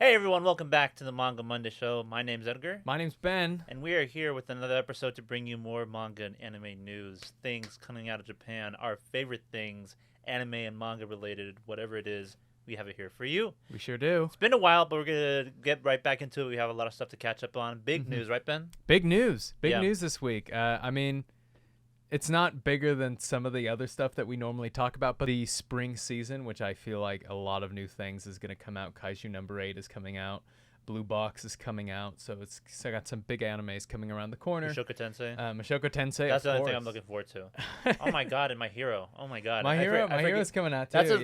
Hey everyone, welcome back to the Manga Monday show. My name's Edgar. My name's Ben. And we are here with another episode to bring you more manga and anime news, things coming out of Japan, our favorite things, anime and manga related, whatever it is, we have it here for you. We sure do. It's been a while, but we're going to get right back into it. We have a lot of stuff to catch up on. Big news, right, Ben? Big news. Big news this week. It's not bigger than some of the other stuff that we normally talk about, but the spring season, which I feel like a lot of new things is going to come out. Kaiju No.8 is coming out. Blue Box is coming out. So it's got some big animes coming around the corner. Mushoku Tensei. Mushoku Tensei, That's the of only course. thing I'm looking forward to. Oh my god, and My Hero. Oh my god. My Hero's coming out too.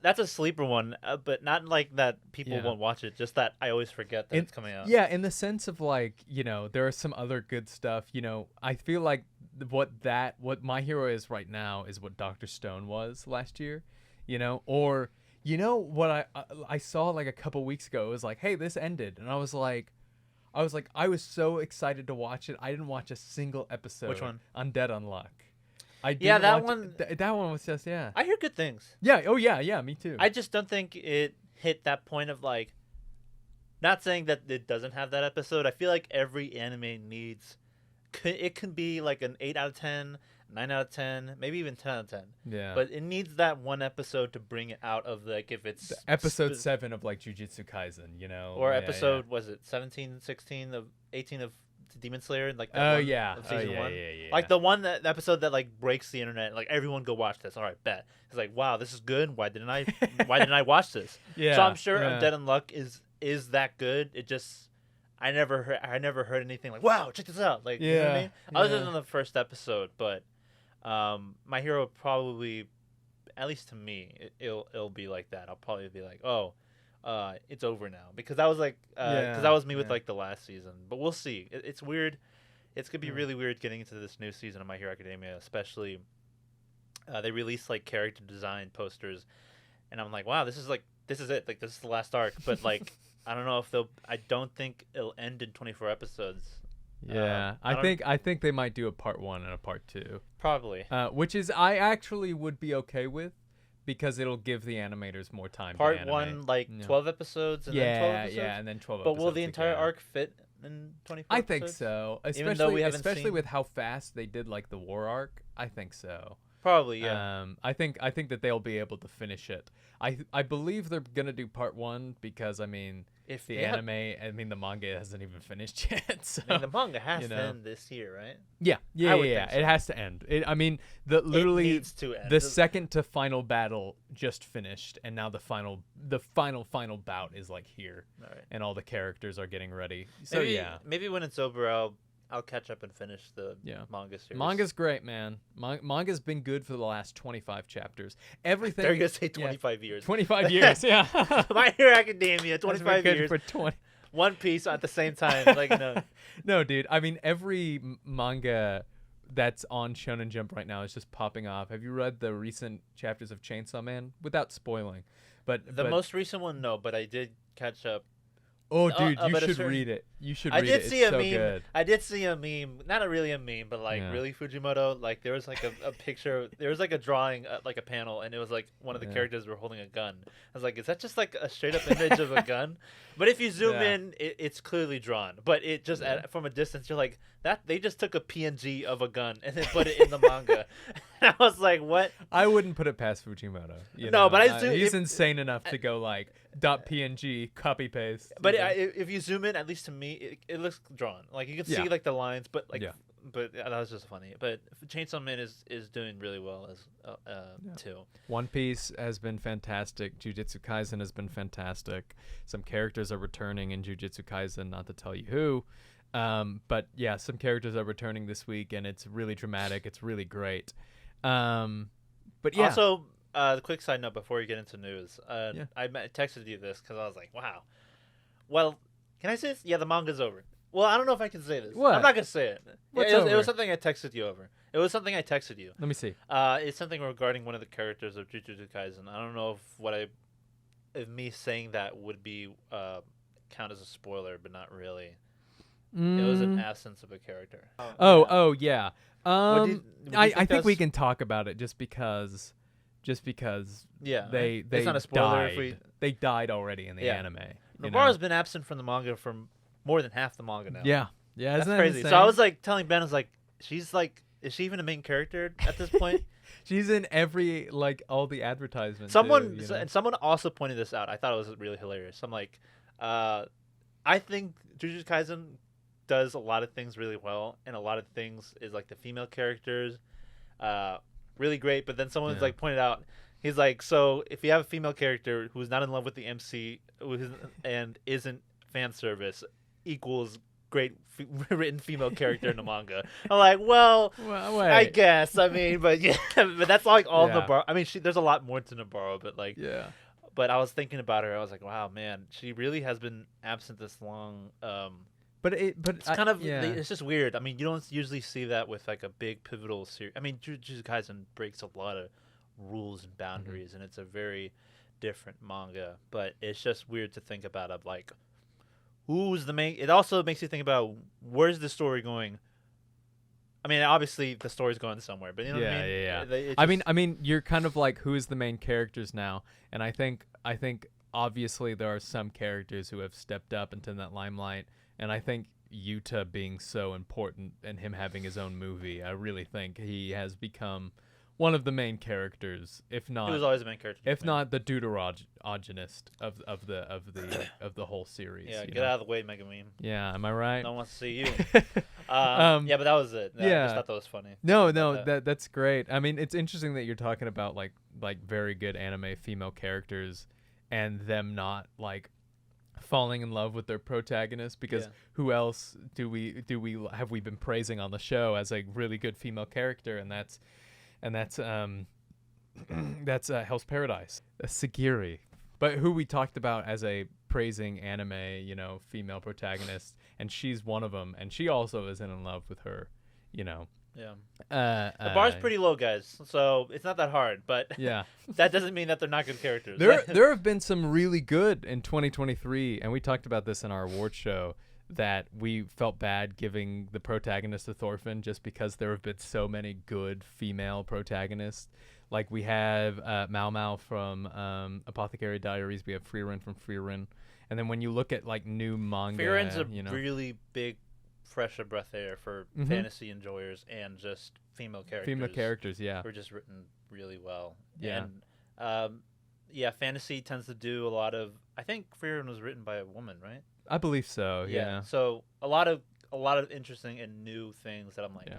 That's a sleeper one, but not like that people won't watch it. Just that I always forget that it's coming out. Yeah, in the sense of like, there are some other good stuff. I feel like what My Hero is right now is what Dr. Stone was last year, or what I saw like a couple weeks ago. It was like, hey, this ended, and I was so excited to watch it. I didn't watch a single episode. Which one? Undead Unluck. That one. That one was just I hear good things. Yeah. Oh yeah. Me too. I just don't think it hit that point of like. Not saying that it doesn't have that episode. I feel like every anime needs. It can be like an 8 out of 10, 9 out of 10, maybe even 10 out of 10. Yeah. But it needs that one episode to bring it out of like if it's episode 7 of like Jujutsu Kaisen, or episode was it 17, 16 of 18 of Demon Slayer, like that of season 1. Yeah. Like the episode that like breaks the internet, like everyone go watch this. All right, bet. It's like, wow, this is good. Why didn't I watch this? Yeah. So I'm sure Undead Unluck is that good. It just I never heard anything like, wow, check this out. Like, you know what I mean? Other than the first episode, but My Hero probably, at least to me, it'll be like that. I'll probably be like, oh, it's over now, because that was like, because that was me with like the last season. But we'll see. It's weird. It's gonna be really weird getting into this new season of My Hero Academia, especially. They released like character design posters, and I'm like, wow, this is it. Like, this is the last arc, but like. I don't know if I don't think it'll end in 24 episodes. Yeah, I think they might do a part 1 and a part 2. Probably. Which is I actually would be okay with, because it'll give the animators more time. Part 1, like 12 episodes, and then 12 episodes. Yeah, and then 12. But will the entire arc fit in 24? I episodes? think so. Especially with how fast they did like the war arc. I think so. Probably, yeah. I think that they'll be able to finish it. I believe they're gonna do part 1 because if the anime, the manga hasn't even finished yet. So the manga has to end this year, right? Yeah. So. It has to end. It needs to end. The second to final battle just finished, and now the final bout is like here, and all the characters are getting ready. So maybe when it's over, I'll catch up and finish the manga series. Manga's great, man. Manga's been good for the last 25 chapters. Everything. They're going to say 25 years. 25 years, yeah. My Hero Academia, 25 years. For 20. One Piece at the same time. Like, no. No, dude. Every manga that's on Shonen Jump right now is just popping off. Have you read the recent chapters of Chainsawman? Without spoiling. But most recent one, no, but I did catch up. Oh, dude, you should read it. You should read it. It's so good. I did see a meme. Not really a meme, but like really Fujimoto. Like there was like a picture. There was like a drawing, like a panel, and it was like one of the characters were holding a gun. I was like, is that just like a straight up image of a gun? But if you zoom in, it's clearly drawn. But it just from a distance, you're like, that they just took a PNG of a gun and then put it in the manga. And I was like, what? I wouldn't put it past Fujimoto. But he's insane enough to go like .png copy paste. But if you zoom in, at least to me, it looks drawn. Like you can see like the lines, but like. Yeah. But that was just funny. But Chainsawman is doing really well too. One Piece has been fantastic. Jujutsu Kaisen has been fantastic. Some characters are returning in Jujutsu Kaisen, not to tell you who. But yeah, some characters are returning this week, and it's really dramatic. It's really great. But yeah. Also, the quick side note before you get into news. I texted you this because I was like, wow. Well, can I say this? Yeah, the manga's over. Well, I don't know if I can say this. What? I'm not going to say it. It was something I texted you over. Let me see. It's something regarding one of the characters of Jujutsu Kaisen. I don't know if me saying that would be count as a spoiler, but not really. It was an absence of a character. Oh yeah. I think we can talk about it just because they it's not a spoiler died. They died already in the anime. Nabaro's been absent from the manga for more than half the manga now. Yeah, that's isn't that crazy. insane? So I was like telling Ben, I was like, she's like, is she even a main character at this point? She's in every all the advertisements. Someone also pointed this out. I thought it was really hilarious. I'm like, I think Jujutsu Kaisen does a lot of things really well, and a lot of things is like the female characters, really great. But then someone's like pointed out, he's like, so if you have a female character who's not in love with the MC and isn't fan service, equals great written female character in the manga. I'm like, well wait. I guess. I mean, but yeah, but that's like all Nabaro. I mean, there's a lot more to Nabaro, but like, yeah. But I was thinking about her. I was like, wow, man, she really has been absent this long. But it's it's just weird. I mean, you don't usually see that with like a big pivotal series. I mean, Jujutsu Kaisen breaks a lot of rules and boundaries, and it's a very different manga. But it's just weird to think about of like, who's the main? It also makes you think about where's the story going. I mean, obviously the story's going somewhere, but you know what I mean? Yeah. I mean, you're kind of like, who is the main characters now? And I think obviously there are some characters who have stepped up into that limelight, and I think Yuta being so important and him having his own movie, I really think he has become one of the main characters, if not. He was always the main character. If not the deuterogenist of the whole series. Yeah, get out of the way, Mega Meme. Yeah, am I right? No one wants to see you. Yeah, but that was it. I just thought that was funny. No, that's great. I mean, it's interesting that you're talking about like very good anime female characters and them not like falling in love with their protagonist, because who else have we been praising on the show as a really good female character, and that's Hell's Paradise, Sagiri, but who we talked about as a praising anime, female protagonist, and she's one of them, and she also isn't in love with her, Yeah. The bar's pretty low, guys, so it's not that hard, but yeah, that doesn't mean that they're not good characters. There have been some really good in 2023, and we talked about this in our award show, that we felt bad giving the protagonist to Thorfinn just because there have been so many good female protagonists. Like we have Mao Mao from Apothecary Diaries, we have Frieren from Frieren, and then when you look at like new manga, Frieren's a really big fresh of breath air for fantasy enjoyers and just female characters. Female characters, yeah. Who are just written really well. Yeah. And fantasy tends to do a lot of. I think Frieren was written by a woman, right? I believe so. Yeah. So a lot of interesting and new things that I'm like,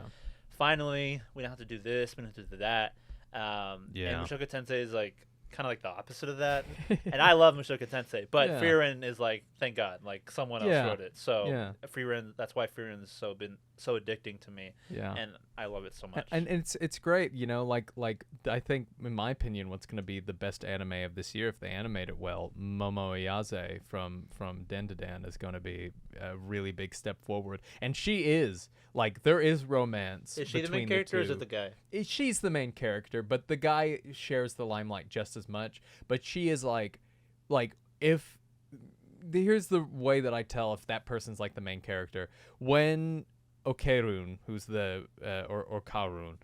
finally, we don't have to do this, we don't have to do that. And Mushoku Tensei is like kind of like the opposite of that. And I love Mushoku Tensei, but Frieren is like, thank God, like someone else wrote it. So Frieren, that's why Frieren has been so addicting to me. Yeah. And I love it so much. And it's great, like I think in my opinion, what's going to be the best anime of this year if they animate it well, Momo Ayase from Dandadan is going to be a really big step forward. And she is like, there is romance. Is she the main character or is it the guy? She's the main character, but the guy shares the limelight just as much. But she is like if here's the way that I tell if that person's like the main character. When Okerun, who's the or Karun,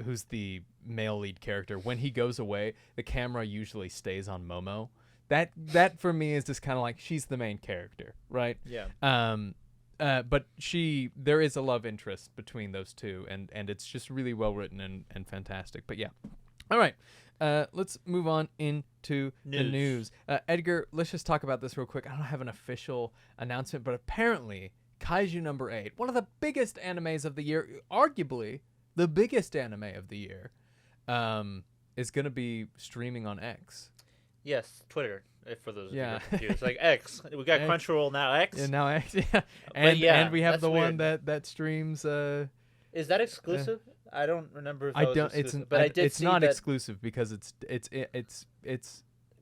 who's the male lead character, when he goes away, the camera usually stays on Momo. That for me is just kind of like, she's the main character, right? Yeah. But there is a love interest between those two, and it's just really well written and fantastic. But yeah. All right. Let's move on into the news. Edgar, let's just talk about this real quick. I don't have an official announcement, but apparently Kaiju No.8, one of the biggest animes of the year, arguably the biggest anime of the year, is going to be streaming on X. Yes, Twitter. For those who are confused, like X. We got Crunchyroll now. X. Yeah, now X. Yeah, and we have the weird one that streams. Is that exclusive? I don't remember. If I don't. It's not that exclusive because it's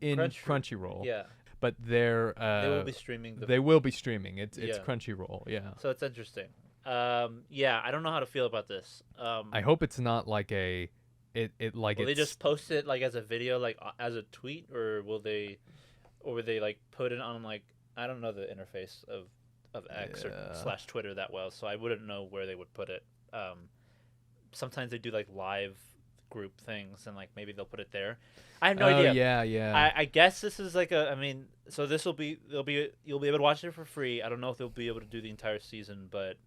in Crunchyroll. Yeah. But they will be streaming. They will be streaming. It's Crunchyroll. Yeah. So it's interesting. I don't know how to feel about this. I hope it's not like a. Will they just post it like as a video, like as a tweet, or will they like put it on like, I don't know the interface of X or / Twitter that well, so I wouldn't know where they would put it. Sometimes they do like live group things, and like maybe they'll put it there. I have no idea. Yeah. I guess this is like a. I mean, so this will be you'll be able to watch it for free. I don't know if they'll be able to do the entire season, but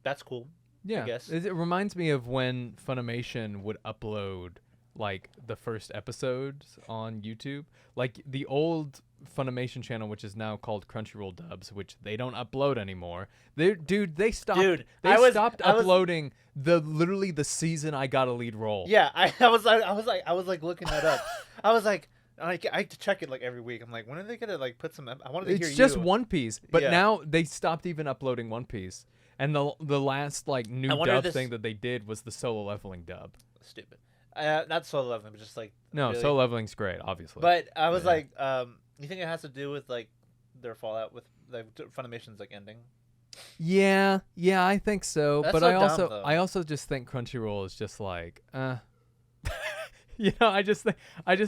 that's cool. Yeah, I guess. it reminds me of when Funimation would upload like the first episodes on YouTube, like the old Funimation channel, which is now called Crunchyroll Dubs, which they don't upload anymore. They stopped uploading literally the season I got a lead role. Yeah, I was like looking that up. I was like. I have to check it like every week. I'm like, when are they gonna like put some? I wanted to hear you. It's just One Piece, but now they stopped even uploading One Piece. And the last like new dub thing that they did was the solo leveling dub. Stupid. Not solo leveling, but just like really... solo leveling's great, obviously. But I was like, you think it has to do with like their fallout with like Funimation's like ending? Yeah, I think so. That's but so I also just think Crunchyroll is just like, I just think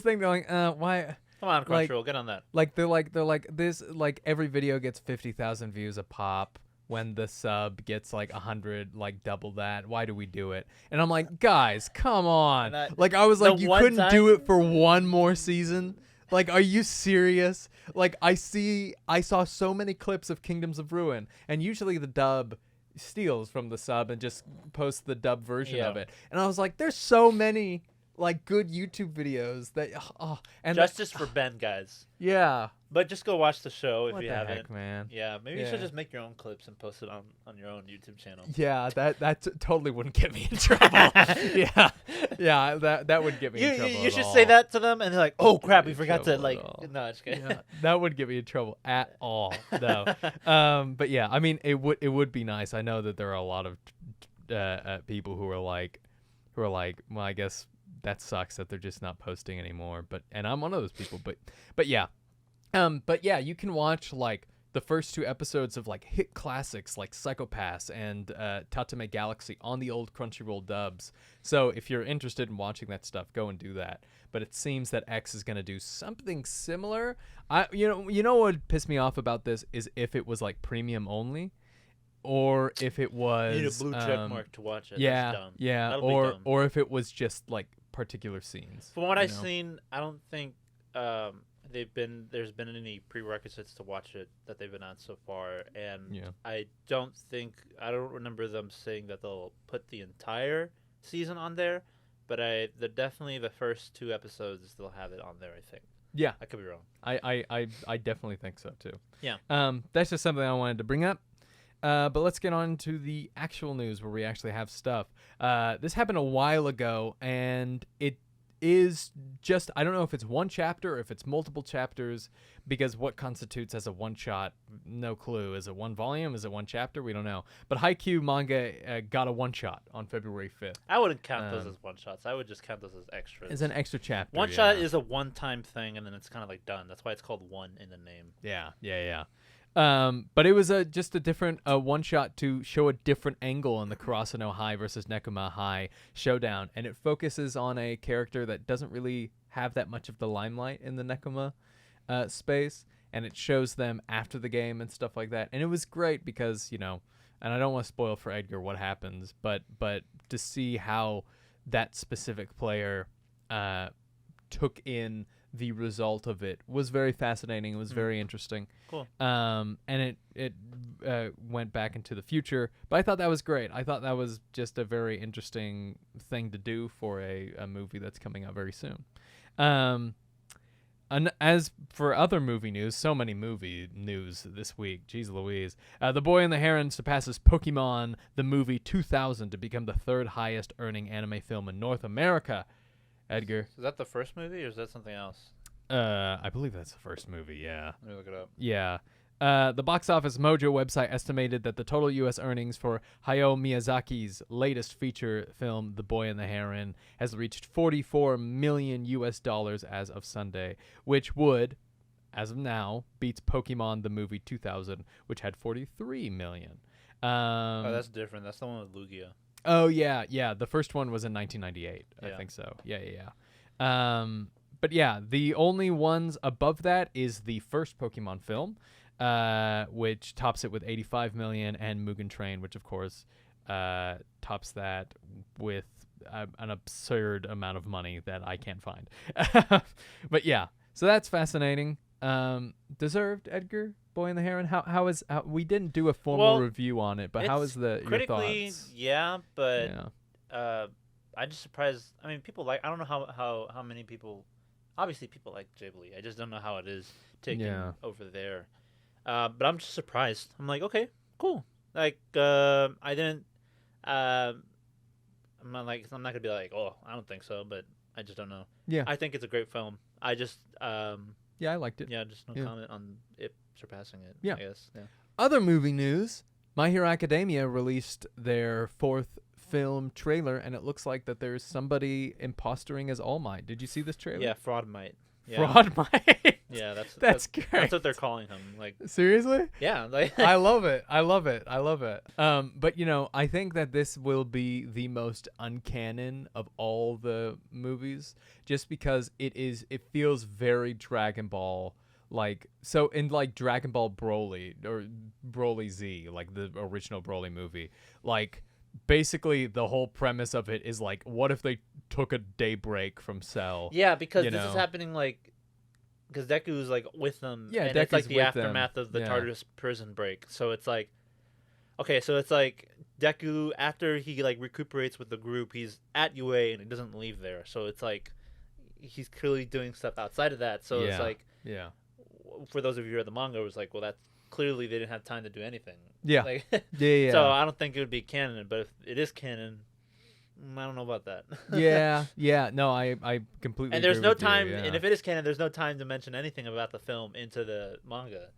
they're like, why? Come on, Crunchyroll, get on that. Like they're like this, like every video gets 50,000 views a pop. When the sub gets like 100, like double that, why do we do it? And I'm like, guys, come on. Like I was like, you couldn't do it for one more season? Like, are you serious? Like I saw so many clips of Kingdoms of Ruin, and usually the dub steals from the sub and just posts the dub version of it. And I was like, there's so many like good YouTube videos that and Justice for Ben, guys. Yeah. But just go watch the show if you haven't. Heck, man. Yeah, maybe you should just make your own clips and post it on your own YouTube channel. Yeah, that totally wouldn't get me in trouble. yeah, that would get me in trouble. You should say that to them, and they're like, "Oh crap, we forgot to like." No, just kidding. Yeah, that would get me in trouble at all, though. But yeah, I mean, it would be nice. I know that there are a lot of people who are like, well, I guess that sucks that they're just not posting anymore. And I'm one of those people. But yeah. But yeah, you can watch like the first 2 episodes of like hit classics like Psycho-Pass and Tatame Galaxy on the old Crunchyroll dubs. So if you're interested in watching that stuff, go and do that. But it seems that X is going to do something similar. You know what would piss me off about this is if it was like premium only, or if it was you need a blue check mark to watch it. Yeah, That's dumb. yeah, That'll be dumb. or if it was just like particular scenes. From what I've seen, I don't think there's been any prerequisites to watch it that they've announced so far, and I don't remember them saying that they'll put the entire season on there, but they're definitely the first 2 episodes they'll have it on there, I think. Yeah, I could be wrong. I definitely think so too. Yeah. That's just something I wanted to bring up. But let's get on to the actual news where we actually have stuff. This happened a while ago, and it is just, I don't know if it's one chapter or if it's multiple chapters, because what constitutes as a one-shot, no clue. Is it one volume? Is it one chapter? We don't know. But Haikyuu manga got a one-shot on February 5th. I wouldn't count those as one-shots. I would just count those as extras. It's an extra chapter. One-shot is a one-time thing, and then it's kind of like done. That's why it's called one in the name. Yeah. But it was just a different one-shot to show a different angle on the Kurasano High versus Nekoma High showdown, and it focuses on a character that doesn't really have that much of the limelight in the Nekoma space, and it shows them after the game and stuff like that. And it was great because, and I don't want to spoil for Edgar what happens, but to see how that specific player took in the result of it was very fascinating. It was very interesting. Cool. And it went back into the future, but I thought that was great. I thought that was just a very interesting thing to do for a movie that's coming out very soon. And as for other movie news, so many movie news this week. Jeez Louise. The Boy and the Heron surpasses Pokemon the movie 2000 to become the 3rd highest earning anime film in North America. Edgar. Is that the first movie, or is that something else? I believe that's the first movie, yeah. Let me look it up. Yeah. The Box Office Mojo website estimated that the total U.S. earnings for Hayao Miyazaki's latest feature film, The Boy and the Heron, has reached $44 million as of Sunday, which would, as of now, beats Pokemon the movie 2000, which had $43 million. Oh, that's different. That's the one with Lugia. Oh, yeah. The first one was in 1998. Yeah. I think so. Yeah. But yeah, the only ones above that is the first Pokemon film, which tops it with $85 million, and Mugen Train, which of course tops that with an absurd amount of money that I can't find. But yeah, so that's fascinating. Deserved, Edgar, Boy and the Heron. How we didn't do a formal review on it, but how is your thoughts? Yeah, but I'm just surprised. I mean, people I don't know how many people. Obviously, people like Ghibli. I just don't know how it is taken over there. But I'm just surprised. I'm like, okay, cool. Like, I didn't. I'm not gonna be like, oh, I don't think so, but I just don't know. Yeah, I think it's a great film. I just. Yeah, I liked it. Yeah, just no comment on it surpassing it. I guess. Yeah. Other movie news: My Hero Academia released their 4th film trailer, and it looks like that there's somebody impostering as All Might. Did you see this trailer? Yeah, FRAUDMIGHT. Yeah. FRAUDMIGHT. Yeah, that's great. That's what they're calling him. Like, seriously? Yeah. Like I love it. But I think that this will be the most uncanon of all the movies, just because it feels very Dragon Ball. Like, so in like Dragon Ball Broly or Broly Z, like the original Broly movie, like basically the whole premise of it is like, what if they took a day break from Cell? Yeah, because this is happening like, because Deku's like with them. Yeah, and it's like the aftermath of the Tartarus prison break. So it's like, okay, so it's like Deku, after he like recuperates with the group, he's at UA and he doesn't leave there. So it's like he's clearly doing stuff outside of that. So it's like, for those of you who read the manga, it was like, well, that's clearly they didn't have time to do anything. Yeah. Like, yeah. So I don't think it would be canon, but if it is canon, I don't know about that. Yeah. No, I completely. And there's no time, and if it is canon, there's no time to mention anything about the film into the manga.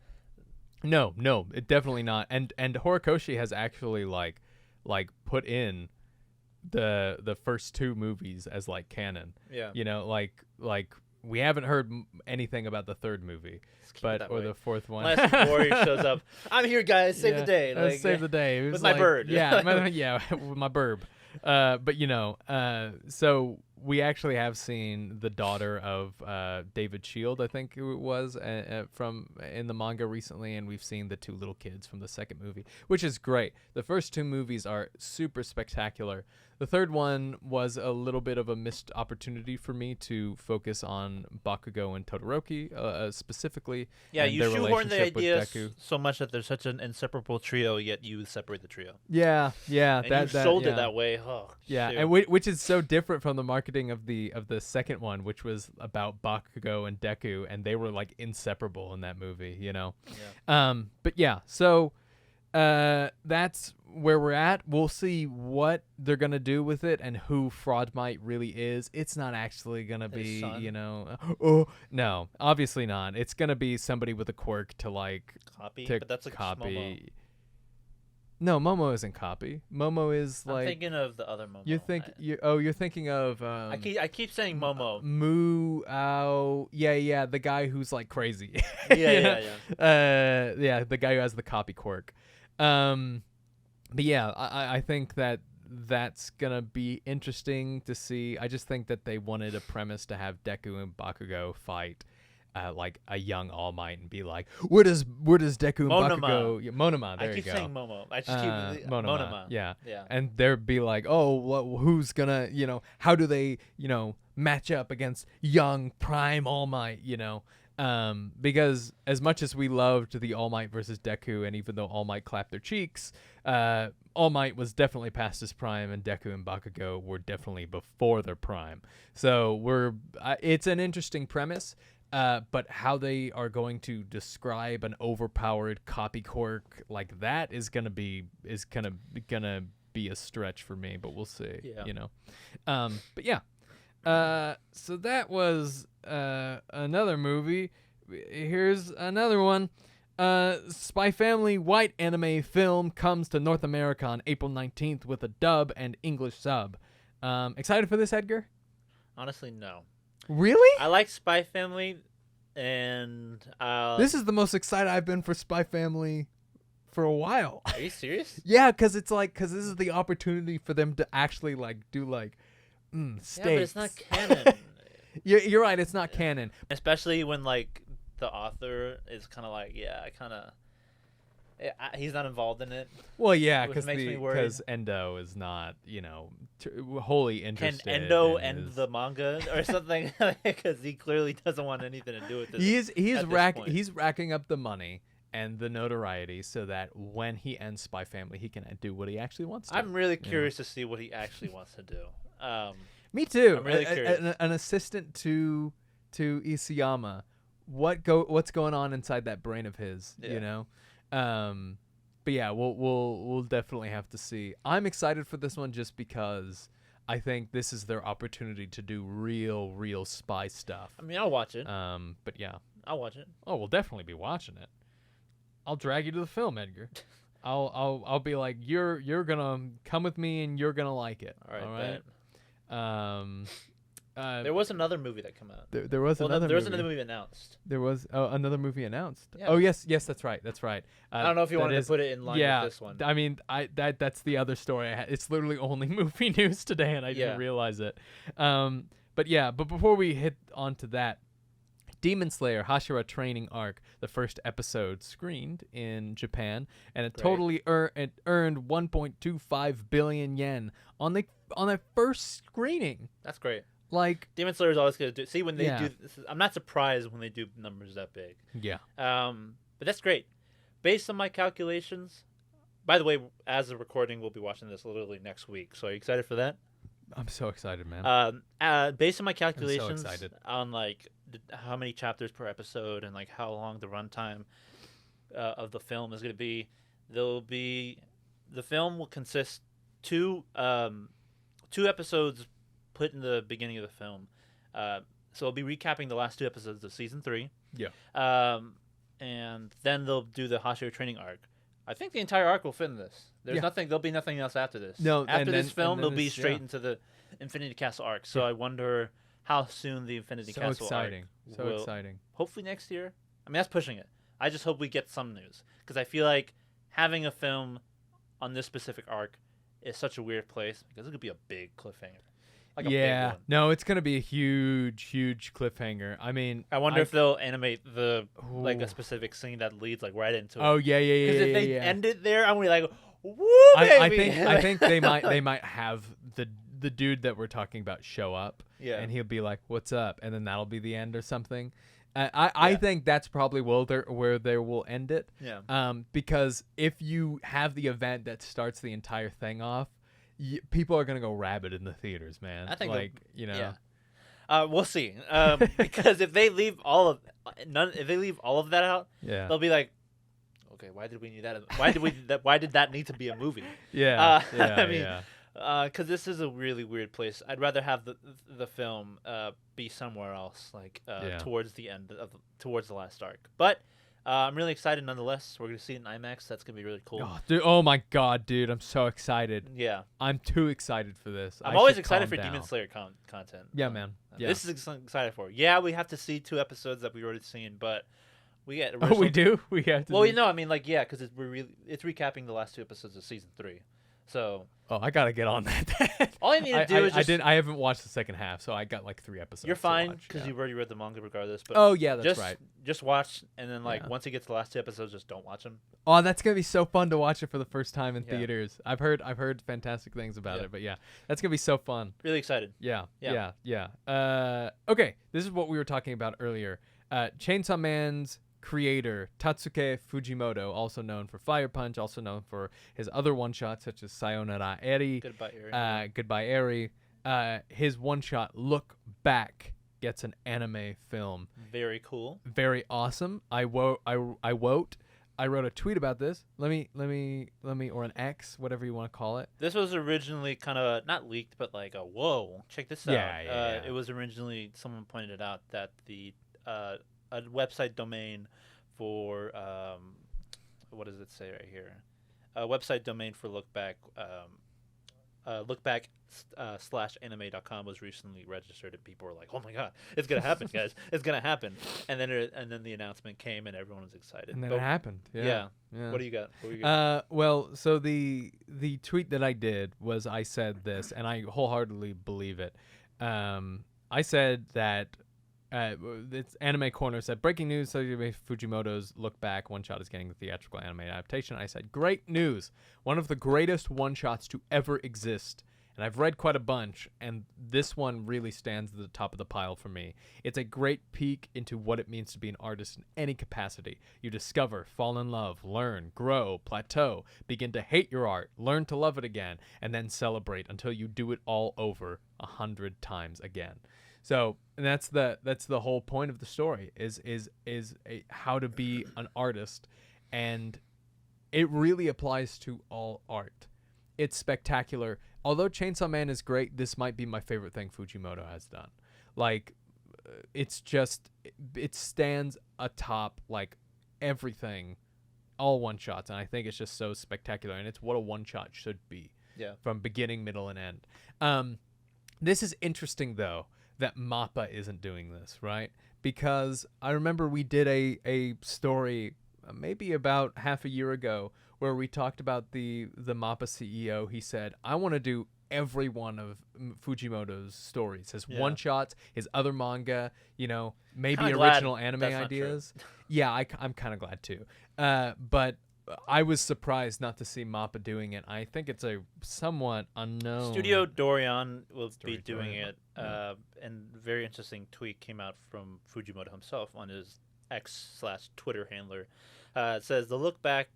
No, it definitely not. And Horikoshi has actually like put in the first 2 movies as like canon. Yeah. Like we haven't heard anything about the 3rd movie, or the 4th one. Unless Mori shows up. I'm here, guys. Save the day. Like, save the day. With my bird. Yeah, with my burb. So we actually have seen the daughter of David Shield, I think it was, from in the manga recently, and we've seen the 2 little kids from the 2nd movie, which is great. The first 2 movies are super spectacular. The 3rd one was a little bit of a missed opportunity for me to focus on Bakugo and Todoroki specifically. Yeah, you shoehorned the idea so much that there's such an inseparable trio, yet you separate the trio. Yeah. And you sold it that way. Oh, yeah, and which is so different from the marketing of the 2nd one, which was about Bakugo and Deku, and they were like inseparable in that movie, Yeah. But yeah, so that's where we're at. We'll see what they're gonna do with it and who FRAUDMIGHT really is. It's not actually gonna be, no, obviously not. It's gonna be somebody with a quirk to like copy. But that's a copy. Momo. No, Momo isn't copy. Momo is like. I'm thinking of the other Momo. You're thinking of. I keep saying Momo. Yeah, the guy who's like crazy. Yeah. The guy who has the copy quirk. But yeah, I think that's gonna be interesting to see. I just think that they wanted a premise to have Deku and Bakugo fight like a young All Might and be like, where does Deku and Bakugo? Yeah, Monoma. There you go. I keep saying Momo. I just keep Monoma. Yeah. And they'd be like, oh, who's gonna, how do they, match up against young prime All Might, because as much as we loved the All Might versus Deku, and even though All Might clapped their cheeks, All Might was definitely past his prime, and Deku and Bakugo were definitely before their prime. So it's an interesting premise, but how they are going to describe an overpowered copy quirk like that is gonna be a stretch for me, but we'll see. But yeah. So that was another movie. Here's another one. SpyxFamily white anime film comes to North America on April 19th with a dub and English sub. Excited for this, Edgar? Honestly, no. Really? I like SpyxFamily, and this is the most excited I've been for SpyxFamily for a while. Are you serious? Yeah, because this is the opportunity for them to actually do stakes. Yeah, but it's not canon. You're right, it's not canon. Especially when the author is kind of like, yeah, I kind of He's not involved in it. Well, yeah, Which makes me worried. because Endo is not, wholly Can interested. Endo in end his- the manga or something? Because he clearly doesn't want anything to do with this. He's at this point. he's racking up the money and the notoriety so that when he ends Spy Family, he can do what he actually wants to. I'm really curious to see what he actually wants to do. Me too. I'm really curious. An assistant to Isayama. What's going on inside that brain of his? Yeah. But yeah, we'll definitely have to see. I'm excited for this one just because I think this is their opportunity to do real spy stuff. I mean, I'll watch it. But yeah. I'll watch it. Oh, we'll definitely be watching it. I'll drag you to the film, Edgar. I'll be like, you're gonna come with me and you're gonna like it. All right. Bet. There was another movie that came out. There was another. There was movie. another movie announced. There was another movie announced. Yeah. Oh yes, that's right. I don't know if you wanted to put it in line with this one. I mean, that's the other story I had. It's literally only movie news today, and I didn't realize it. But before we hit onto that, Demon Slayer Hashira Training Arc, the first episode screened in Japan, and it totally earned 1.25 billion yen on the first screening. That's great. Like, Demon Slayer is always going to do. See, when they do this, I'm not surprised when they do numbers that big. Yeah. But that's great. Based on my calculations, by the way, as of recording, we'll be watching this literally next week. So are you excited for that? I'm so excited, man. Based on my calculations excited. on how many chapters per episode and how long the runtime of the film is going to be, the film will consist two episodes put in the beginning of the film. So I'll be recapping the last 2 episodes of season 3. Yeah. And then they'll do the Hashira training arc. I think the entire arc will fit in this. There'll be nothing else after this. No, after this film, they'll be straight into the Infinity Castle arc. So I wonder how soon the Infinity Castle arc will, exciting. Hopefully next year. I mean, that's pushing it. I just hope we get some news because I feel like having a film on this specific arc is such a weird place because it could be a big cliffhanger. Like a big one. No, it's gonna be a huge cliffhanger. I mean, I wonder if they'll animate a specific scene that leads right into it. Oh yeah. Because if they end it there, I'm gonna be like, woo, baby. I think they might have the dude that we're talking about show up. Yeah. And he'll be like, "What's up?" And then that'll be the end or something. I think that's probably where they will end it. Yeah. Because if you have the event that starts the entire thing off, people are gonna go rabid in the theaters, man. I think Yeah. We'll see. Because if they leave all of that out, they'll be like, okay, why did we need that? Why did that need to be a movie? Yeah. I mean, because this is a really weird place. I'd rather have the film be somewhere else, towards the end towards the last arc. But I'm really excited nonetheless. We're gonna see it in IMAX. That's gonna be really cool. Oh, dude, oh my god, dude! I'm so excited. Yeah, I'm too excited for this. I'm always excited for Demon Slayer content. Yeah, man. Yeah. This is excited for. Yeah, we have to see 2 episodes that we already seen, but we get. Oh, we do. We have to. Well, I mean, because it's recapping the last 2 episodes of season 3. So. Oh, I gotta get on that. All I need to do is just. I haven't watched the second half, so I got 3 episodes. You're fine because you've already read the manga regardless. But oh yeah, that's right. Just watch, and then once you get to the last 2 episodes, just don't watch them. Oh, that's gonna be so fun to watch it for the first time in theaters. I've heard fantastic things about it, but that's gonna be so fun. Really excited. Yeah. Okay, this is what we were talking about earlier. Chainsaw Man's creator Tatsuki Fujimoto, also known for Fire Punch, also known for his other one-shots such as Sayonara Eri, Goodbye Eri. His one-shot Look Back gets an anime film. Very cool. Very awesome. I wrote a tweet about this. Let me or an X, whatever you want to call it. This was originally kind of not leaked, but whoa, check this out. Yeah. It was originally, someone pointed out that the a website domain for what does it say right here? A website domain for Lookback /anime.com was recently registered, and people were like, "Oh my god, it's gonna happen, guys! It's gonna happen!" And then the announcement came, and everyone was excited. And then it happened. Yeah. What do you got? Well, so the tweet that I did was I said this, and I wholeheartedly believe it. I said that it's Anime Corner said, breaking news, Fujimoto's Look Back one-shot is getting the theatrical anime adaptation. I said, great news. One of the greatest one-shots to ever exist. And I've read quite a bunch, and this one really stands at the top of the pile for me. It's a great peek into what it means to be an artist in any capacity. You discover, fall in love, learn, grow, plateau, begin to hate your art, learn to love it again, and then celebrate until you do it all over 100 times again. So and that's the whole point of the story is how to be an artist, and it really applies to all art. It's spectacular. Although Chainsawman is great, this might be my favorite thing Fujimoto has done. Like, it's just, it stands atop, like, everything, all one-shots, and I think it's just so spectacular, and it's what a one-shot should be. Yeah. From beginning, middle, and end. This is interesting, though, that MAPPA isn't doing this, right? Because I remember we did a story maybe about half a year ago where we talked about the MAPPA CEO. He said, I want to do every one of Fujimoto's stories, his one-shots, his other manga, maybe kinda original glad anime that's not ideas. Yeah, I'm kind of glad too. But I was surprised not to see MAPPA doing it. I think it's a somewhat unknown. Studio Dorian will be doing Dorian. it. And very interesting tweet came out from Fujimoto himself on his X/Twitter handler. It says the look back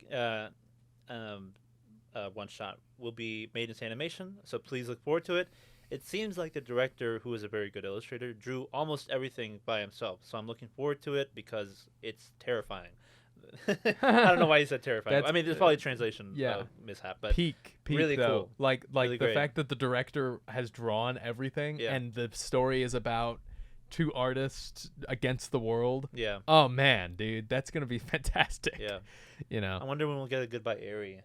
one shot will be made into animation, so please look forward to it. It seems like the director, who is a very good illustrator, drew almost everything by himself, so I'm looking forward to it because it's terrifying. I don't know why he said terrifying. I mean, there's probably a translation mishap, but peak really though. cool. Like really the great. fact that the director has drawn everything and the story is about two artists against the world. Yeah. Oh man, dude, that's gonna be fantastic. Yeah. I wonder when we'll get a Goodbye Eri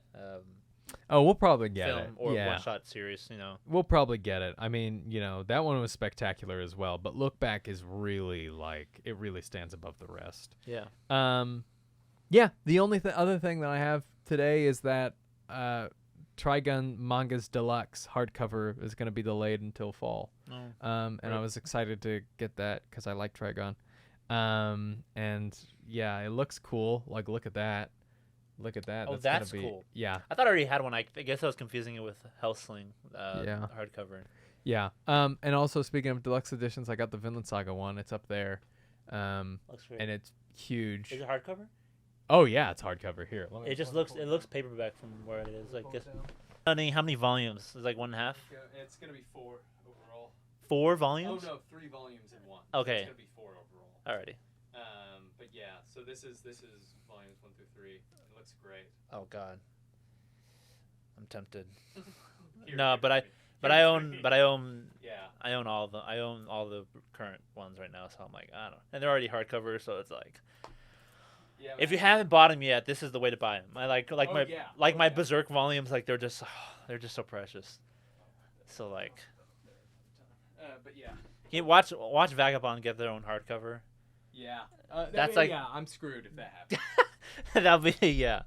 we'll probably get film it. or one-shot series. We'll probably get it. I mean, that one was spectacular as well. But Look Back is really it really stands above the rest. Yeah. Yeah. The only other thing that I have today is that Trigun Manga's Deluxe hardcover is going to be delayed until fall. And I was excited to get that because I like Trigun. And yeah, it looks cool. Like, look at that. Look at that. Oh, that's cool. Yeah. I thought I already had one. I guess I was confusing it with Hellsling hardcover. Yeah. And also, speaking of deluxe editions, I got the Vinland Saga one. It's up there. Looks great. And it's huge. Is it hardcover? Oh yeah, it's hardcover. Here. It looks paperback from where it is. I guess. How many volumes? It's like 1.5. It's gonna be 4 overall. 4 volumes? Oh no, 3 volumes in one. Okay. It's gonna be 4 overall. Alrighty. But yeah, so this is volumes 1 through 3. It looks great. Oh god. I'm tempted. I own all the current ones right now, so I'm like, I don't know. And they're already hardcover, so it's like, yeah, if you haven't bought them yet, this is the way to buy them. My Berserk volumes, like they're just so precious. So like, but yeah, you watch Vagabond get their own hardcover. Yeah, I'm screwed if that happens. That'll be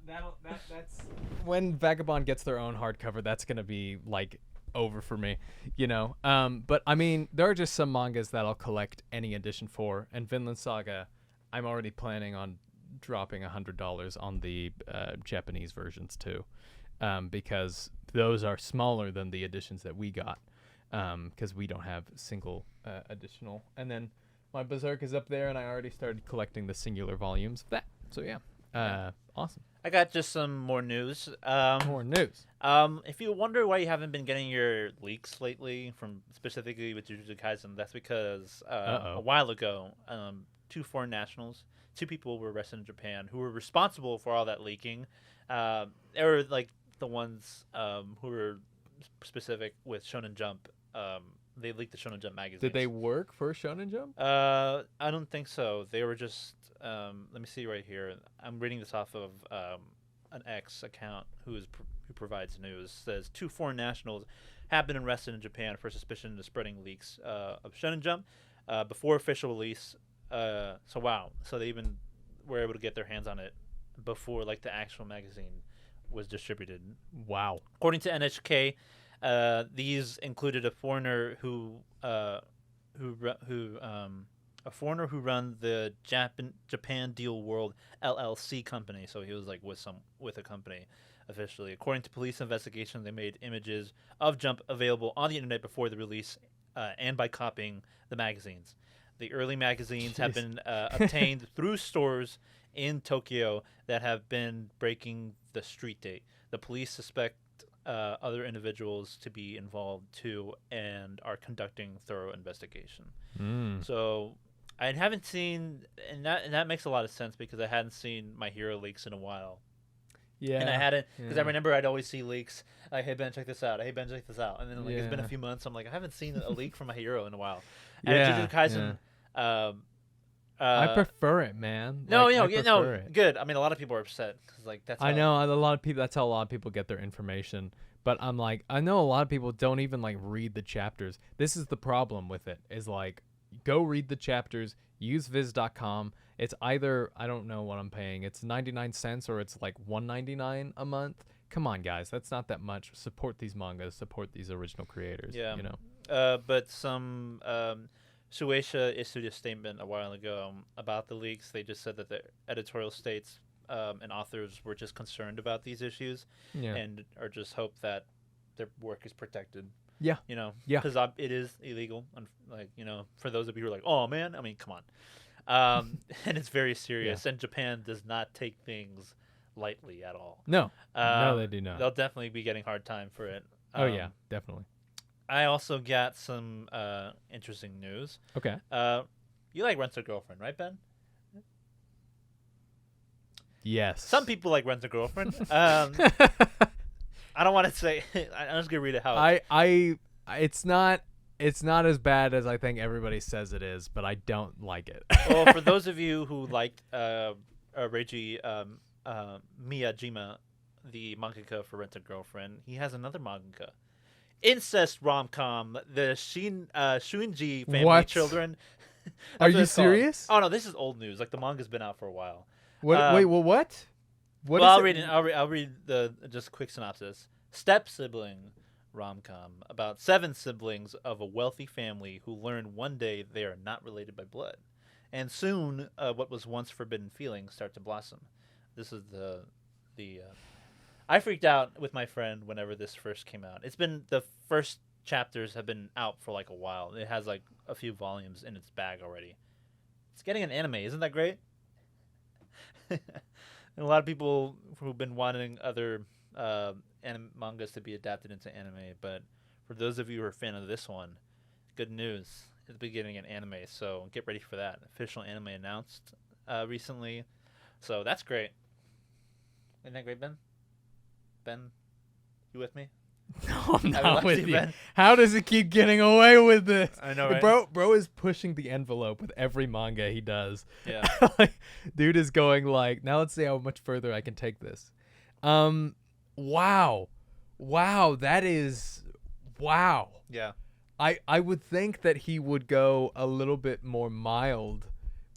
That's when Vagabond gets their own hardcover. That's gonna be like over for me, But I mean, there are just some mangas that I'll collect any edition for, and Vinland Saga, I'm already planning on dropping $100 on the Japanese versions too, because those are smaller than the editions that we got, because we don't have single additional. And then my Berserk is up there, and I already started collecting the singular volumes of that. So yeah, awesome. I got just some more news. More news. If you wonder why you haven't been getting your leaks lately, from specifically with Jujutsu Kaisen, that's because a while ago, 2 foreign nationals, 2 people were arrested in Japan who were responsible for all that leaking. They were like the ones who were specific with Shonen Jump. They leaked the Shonen Jump magazine. Did they work for Shonen Jump? I don't think so. They were just. Let me see right here. I'm reading this off of an X account who provides news. It says 2 foreign nationals have been arrested in Japan for suspicion of spreading leaks of Shonen Jump before official release. So they even were able to get their hands on it before like the actual magazine was distributed. Wow. According to NHK, these included a foreigner who a foreigner who run the Japan Deal World LLC company. So he was like with a company officially. According to police investigation, they made images of Jump available on the internet before the release and by copying the magazines. The early magazines have been obtained through stores in Tokyo that have been breaking the street date. The police suspect other individuals to be involved too and are conducting thorough investigation. So I haven't seen, and that makes a lot of sense because I hadn't seen My Hero leaks in a while. Yeah. And I hadn't, because I remember I'd always see leaks like, hey Ben, check this out. Hey Ben, check this out. And then like it's been a few months. I'm like, I haven't seen a leak from My Hero in a while. And Jujutsu Kaisen. I prefer it, man. No, it. Good. I mean, a lot of people are upset because like that's. I know a lot of people. That's how a lot of people get their information. But I'm like, I know a lot of people don't even like read the chapters. This is the problem with it. Is like, go read the chapters. Use Viz.com. It's either, I don't know what I'm paying. It's 99 cents or it's like $1.99 a month. Come on, guys. That's not that much. Support these mangas. Support these original creators. Yeah. You know. But some Shueisha issued a statement a while ago about the leaks. They just said that the editorial states and authors were just concerned about these issues and are just hope that their work is protected. Yeah. You know. Yeah. Because it is illegal. And like, you know, for those of you who are like, oh man, I mean, come on. And it's very serious. And Japan does not take things lightly at all. No. No, they do not. They'll definitely be getting hard time for it. Oh yeah, definitely. I also got some interesting news. Okay. You like Rent a Girlfriend, right, Ben? Yes. Some people like Rent a Girlfriend. I don't want to say. I'm just gonna read it how. It's not as bad as I think everybody says it is, but I don't like it. Well, for those of you who liked Reiji Miyajima, the mangaka for Rent a Girlfriend, he has another mangaka. Incest rom-com, the Shuinji family children. Are you serious? Oh no, this is old news. Like the manga's been out for a while. What? Wait, well, what? Well, I'll read it. I'll read the just a quick synopsis. Step sibling rom-com about 7 siblings of a wealthy family who learn one day they are not related by blood, and soon what was once forbidden feelings start to blossom. This is the I freaked out with my friend whenever this first came out. It's been the first chapters have been out for like a while. It has like a few volumes in its bag already. It's getting an anime, isn't that great? And a lot of people who've been wanting other mangas to be adapted into anime, but for those of you who are a fan of this one, good news. It's beginning an anime, so get ready for that. Official anime announced recently, so that's great. Isn't that great, Ben? Ben, you with me? No, I'm not with you. Ben? How does he keep getting away with this? I know, right? Bro is pushing the envelope with every manga he does. Yeah. Like, dude is going like, now let's see how much further I can take this. Wow, that is, wow. Yeah. I would think that he would go a little bit more mild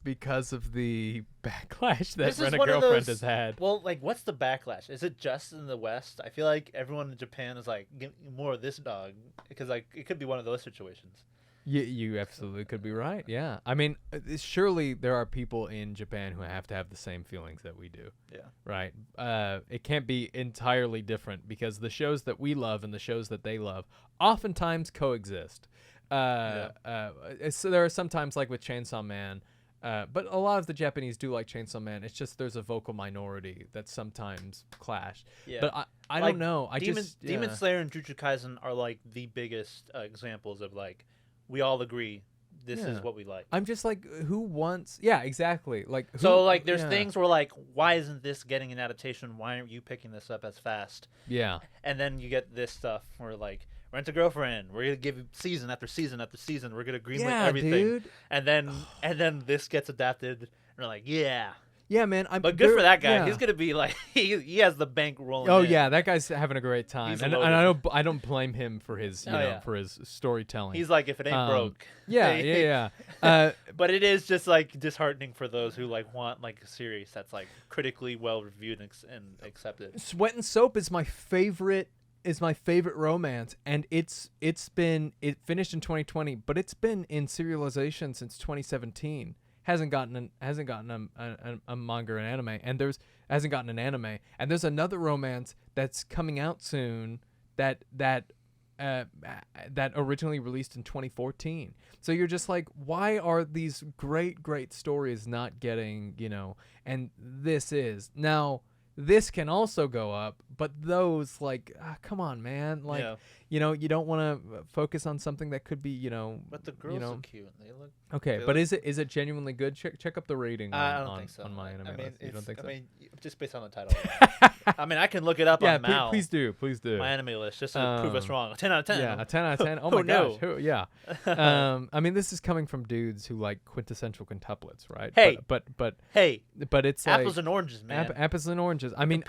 because of the backlash that Rent a Girlfriend has had. Well, like, what's the backlash? Is it just in the West? I feel like everyone in Japan is like, give me more of this dog, because like it could be one of those situations. You absolutely could be right. Yeah, I mean, surely there are people in Japan who have to have the same feelings that we do. Yeah. Right. It can't be entirely different because the shows that we love and the shows that they love oftentimes coexist. So there are sometimes like with Chainsawman. But a lot of the Japanese do like Chainsawman. It's just there's a vocal minority that sometimes clash. Yeah. But I don't know. Demon Slayer and Jujutsu Kaisen are like the biggest examples of like we all agree this is what we like. I'm just like, who wants? Yeah, exactly. Like there's things where like, why isn't this getting an adaptation? Why aren't you picking this up as fast? Yeah. And then you get this stuff where like. Rent a Girlfriend. We're gonna give you season after season after season. We're gonna greenlight everything, dude. And then this gets adapted, and we're like, yeah, man. But good for that guy. Yeah. He's gonna be like, he has the bank rolling. Oh in. Yeah, that guy's having a great time, and I don't blame him for his for his storytelling. He's like, if it ain't broke. Yeah. But it is just like disheartening for those who like want like a series that's like critically well reviewed and accepted. Sweat and Soap is my favorite is my favorite romance, and it finished in 2020, but it's been in serialization since 2017. Hasn't gotten a manga or an anime, and hasn't gotten an anime, and there's another romance that's coming out soon that originally released in 2014. So you're just like, why are these great stories not getting, and this is now. This can also go up, but those, like, come on, man. Like, you don't want to focus on something that could be, But the girls are cute. They look okay. But is it genuinely good? Check up the rating. I don't think so. On my anime list. You don't think so? I mean, just based on the title. I mean, I can look it up on Mal. Please do. My anime list, just to prove us wrong. 10 out of 10. Yeah, a 10 out of 10. Oh my gosh. Yeah. I mean, this is coming from dudes who like quintessential quintuplets, right? Hey. But it's apples like and oranges, man. Apples and oranges. I mean,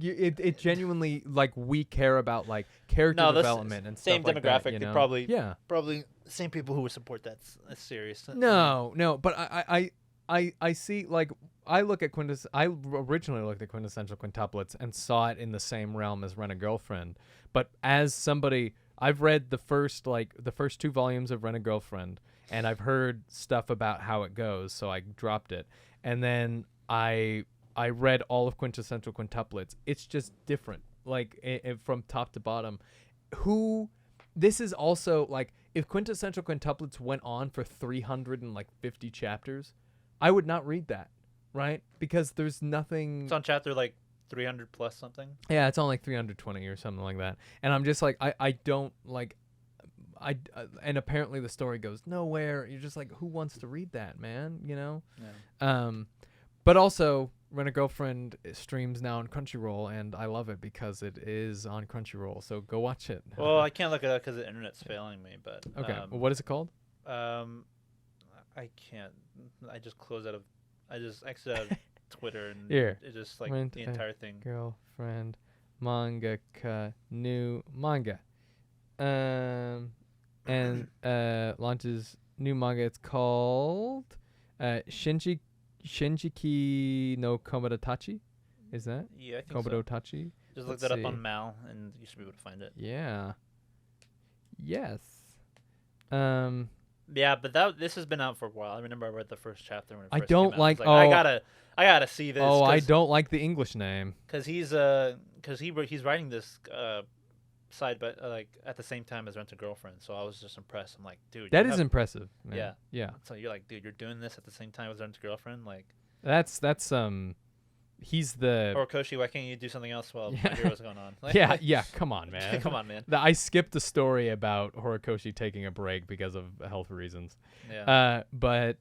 it genuinely, like, we care about like character development and stuff like that. Same demographic. Probably same people who would support that series. No, but I see, like, I originally looked at quintessential quintuplets and saw it in the same realm as Rent a Girlfriend. But as somebody, I've read the first 2 volumes of Rent a Girlfriend, and I've heard stuff about how it goes, so I dropped it. And then I read all of quintessential quintuplets. It's just different, like, from top to bottom. This is also, like, if quintessential quintuplets went on for 350 chapters, I would not read that, right? Because there's nothing. It's on chapter like 300 plus something. Yeah, it's on like 320 or something like that. And I'm just like, I don't like. And apparently the story goes nowhere. You're just like, who wants to read that, man? Yeah. But also, Rent a Girlfriend streams now on Crunchyroll, and I love it because it is on Crunchyroll. So go watch it. Well, I can't look it up because the internet's failing me. But okay, what is it called? I can't. I just exited out of Twitter, and it just like Rent the entire thing. Girlfriend, mangaka, new manga, and launches new manga. It's called Shinjiki no Komodotachi. Is that? Yeah, I think Komodotachi. Just look that up on Mal, and you should be able to find it. Yeah. Yes. Yeah, but this has been out for a while. I remember I read the first chapter when it first I don't came out. like. I gotta see this. Oh, I don't like the English name. Because he's writing this side, but like at the same time as Rent a Girlfriend. So I was just impressed. I'm like, dude, that is impressive. Man. Yeah, yeah. So you're like, dude, you're doing this at the same time as Rent a Girlfriend, like. That's he's the. Horikoshi, why can't you do something else while My Hero's going on? Like, yeah. Come on, man. Come on, man. I skipped the story about Horikoshi taking a break because of health reasons. Yeah. But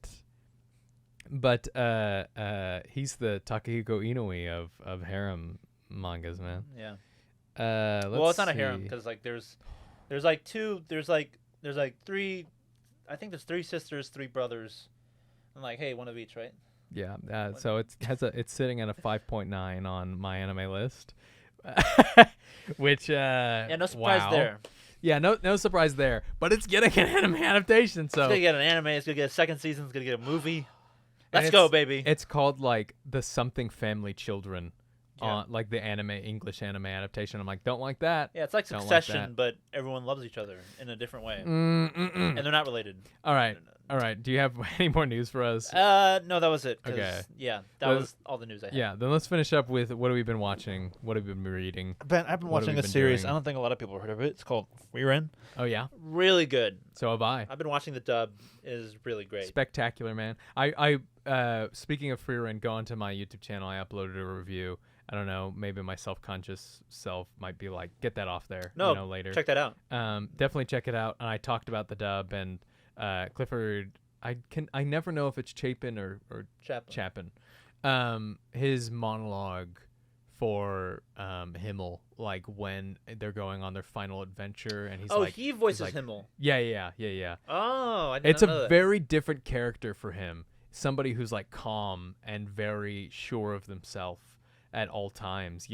he's the Takehiko Inoue of harem mangas, man. Yeah. Let's it's not a see. harem because like there's three. I think there's 3 sisters, 3 brothers. I'm like, hey, one of each, right? Yeah, so it's sitting at a 5.9 on my anime list, which no surprise there. Yeah, no surprise there. But it's getting an anime adaptation, so it's gonna get an anime. It's gonna get a second season. It's gonna get a movie. Let's go, baby. It's called like the Something Family Children, like the English anime adaptation. I'm like, don't like that. Yeah, it's like Succession, but everyone loves each other in a different way, and they're not related. All right. Do you have any more news for us? No, that was it. Okay. Yeah, that was all the news I had. Yeah, then let's finish up with what have we been watching? What have we been reading? I've been watching a series. I don't think a lot of people have heard of it. It's called Frieren. Oh, yeah? Really good. So have I. I've been watching the dub. It is really great. Spectacular, man. I speaking of Frieren, go onto my YouTube channel. I uploaded a review. I don't know. Maybe my self-conscious self might be like, get that off there. No, later. Check that out. Definitely check it out. And I talked about the dub and Clifford. I never know if it's Chapin or Chapin. His monologue for Himmel, like when they're going on their final adventure, and he's like, he voices Himmel. Yeah. Oh, I didn't know It's a that. very different character for him. Somebody who's like calm and very sure of themselves at all times,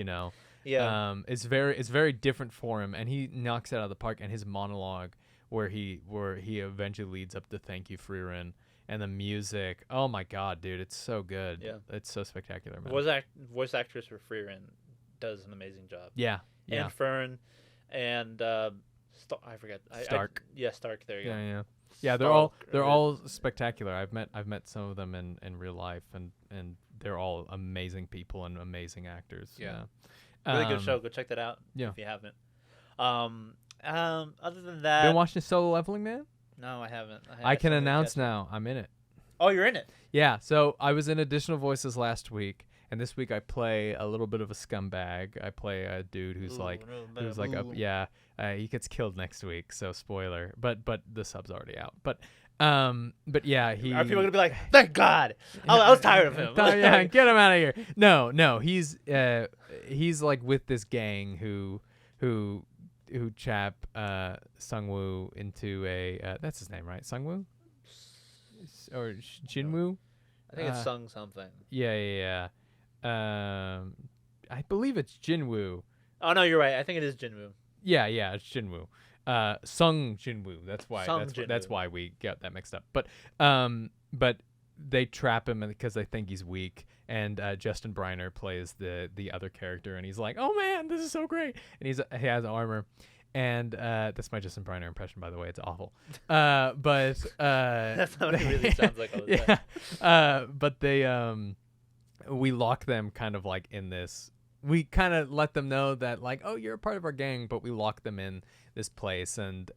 Yeah. It's very different for him, and he knocks it out of the park. And his monologue, where he eventually leads up to "Thank You, Frieren," and the music. Oh my God, dude, it's so good. Yeah. It's so spectacular, man. Voice actress for Frieren does an amazing job. Yeah. And Fern, and I forget. Stark. Stark. There you go. Yeah. Yeah, they're all spectacular. I've met some of them in real life, and they're all amazing people and amazing actors. Yeah. Really good show. Go check that out if you haven't. Other than that, been watching Solo Leveling, man? No, I haven't. I can announce now. I'm in it. Oh, you're in it? Yeah. So I was in Additional Voices last week, and this week I play a little bit of a scumbag. I play a dude who's he gets killed next week. So spoiler. But the sub's already out. But yeah, are people gonna be like, thank God? I was tired of him. Yeah, get him out of here. No, he's like with this gang who chap Sungwoo into a that's his name, right? Sungwoo or Jinwoo? I think it's Sung something. Yeah. I believe it's Jinwoo. Oh no, you're right. I think it is Jinwoo. Yeah, it's Jinwoo. Sung Jinwoo. That's why we get that mixed up. But they trap him because they think he's weak, and Justin Briner plays the other character, and he's like, "Oh man, this is so great!" And he has armor, and that's my Justin Briner impression, by the way. It's awful. But that's not what it really sounds like all the time. But they we lock them kind of like in this. We kind of let them know that, like, oh, you're a part of our gang, but we lock them in this place, and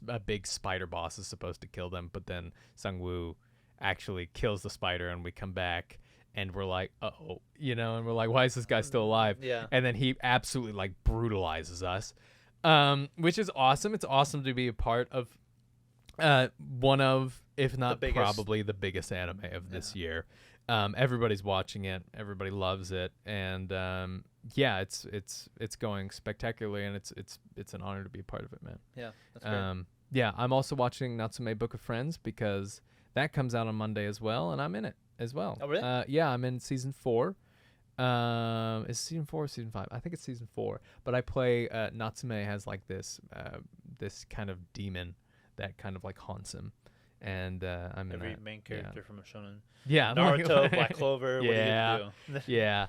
a big spider boss is supposed to kill them, but then Sungwoo actually kills the spider, and we come back, and we're like, uh-oh, and we're like, why is this guy still alive? Yeah. And then he absolutely, like, brutalizes us, which is awesome. It's awesome to be a part of one of, if not probably the biggest anime of this year. Everybody's watching it. Everybody loves it, and it's going spectacularly, and it's an honor to be a part of it, man. Yeah, that's great. Yeah, I'm also watching Natsume Book of Friends because that comes out on Monday as well, and I'm in it as well. Oh, really? Yeah, I'm in season 4. Is season 4 or season 5? I think it's season 4. But I play Natsume has like this kind of demon that kind of like haunts him. And I'm in every main character from a shonen. Yeah, Naruto, Black Clover. What are you gonna do? Yeah.